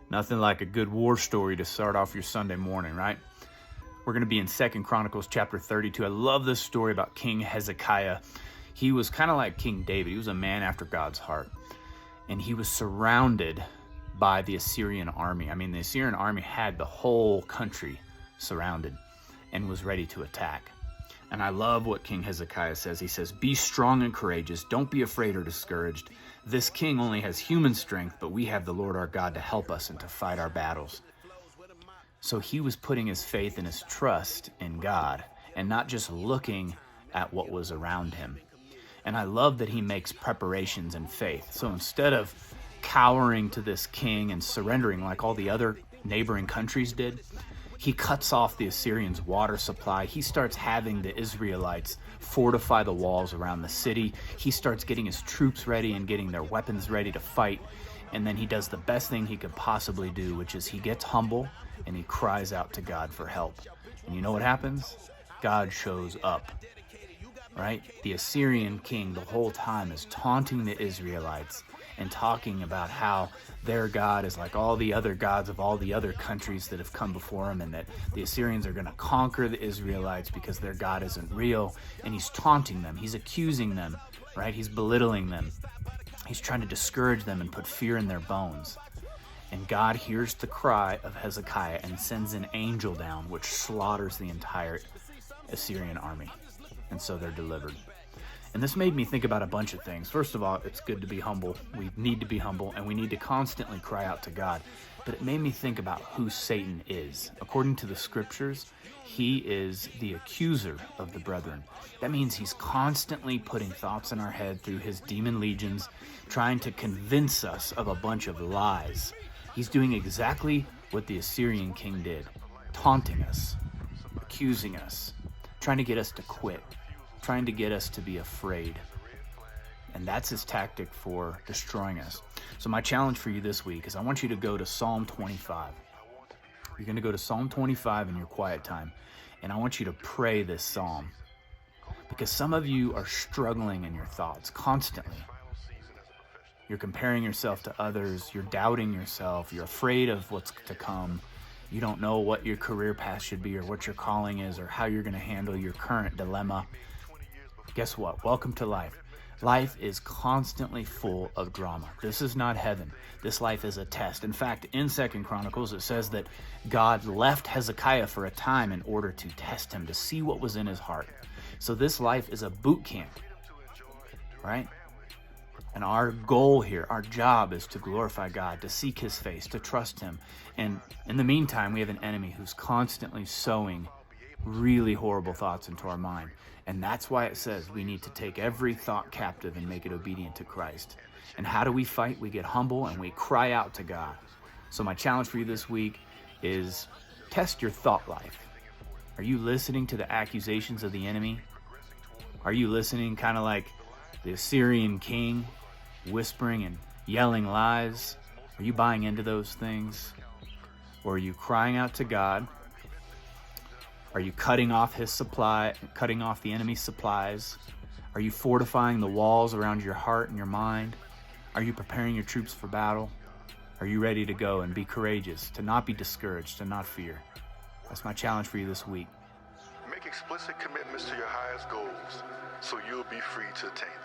Nothing like a good war story to start off your Sunday morning, right? We're going to be in 2 Chronicles chapter 32. I love this story about King Hezekiah. He was kind of like King David. He was a man after God's heart. And he was surrounded by the Assyrian army. I mean, the Assyrian army had the whole country surrounded and was ready to attack. And I love what King Hezekiah says. He says, "Be strong and courageous. Don't be afraid or discouraged. This king only has human strength, but we have the Lord our God to help us and to fight our battles." So he was putting his faith and his trust in God and not just looking at what was around him. And I love that he makes preparations in faith. So instead of cowering to this king and surrendering like all the other neighboring countries did, he cuts off the Assyrians' water supply. He starts having the Israelites fortify the walls around the city. He starts getting his troops ready and getting their weapons ready to fight. And then he does the best thing he could possibly do, which is he gets humble and he cries out to God for help. And you know what happens? God shows up, right? The Assyrian king the whole time is taunting the Israelites and talking about how their God is like all the other gods of all the other countries that have come before him, and that the Assyrians are going to conquer the Israelites because their God isn't real. And he's taunting them. He's accusing them, right? He's belittling them. He's trying to discourage them and put fear in their bones. And God hears the cry of Hezekiah and sends an angel down, which slaughters the entire Assyrian army. And so they're delivered. And this made me think about a bunch of things. First of all, it's good to be humble. We need to be humble, and we need to constantly cry out to God. But it made me think about who Satan is. According to the scriptures, he is the accuser of the brethren. That means he's constantly putting thoughts in our head through his demon legions, trying to convince us of a bunch of lies. He's doing exactly what the Assyrian king did, taunting us, accusing us, trying to get us to quit, trying to get us to be afraid. And that's his tactic for destroying us. So my challenge for you this week is I want you to go to Psalm 25. You're going to go to Psalm 25 in your quiet time, and I want you to pray this psalm, because some of you are struggling in your thoughts constantly. You're comparing yourself to others. You're doubting yourself. You're afraid of what's to come. You don't know what your career path should be or what your calling is or how you're going to handle your current dilemma. Guess what? Welcome to life. Life is constantly full of drama. This is not heaven. This life is a test. In fact, in 2 Chronicles, it says that God left Hezekiah for a time in order to test him, to see what was in his heart. So this life is a boot camp, right? And our goal here, our job, is to glorify God, to seek his face, to trust him. And in the meantime, we have an enemy who's constantly sowing really horrible thoughts into our mind. And that's why it says we need to take every thought captive and make it obedient to Christ. And how do we fight? We get humble and we cry out to God. So my challenge for you this week is test your thought life. Are you listening to the accusations of the enemy? Are you listening kind of like the Assyrian king, whispering and yelling lies? Are you buying into those things? Or are you crying out to God? Are you cutting off his supply, cutting off the enemy's supplies? Are you fortifying the walls around your heart and your mind? Are you preparing your troops for battle? Are you ready to go and be courageous, to not be discouraged, to not fear? That's my challenge for you this week. Make explicit commitments to your highest goals so you'll be free to attain them.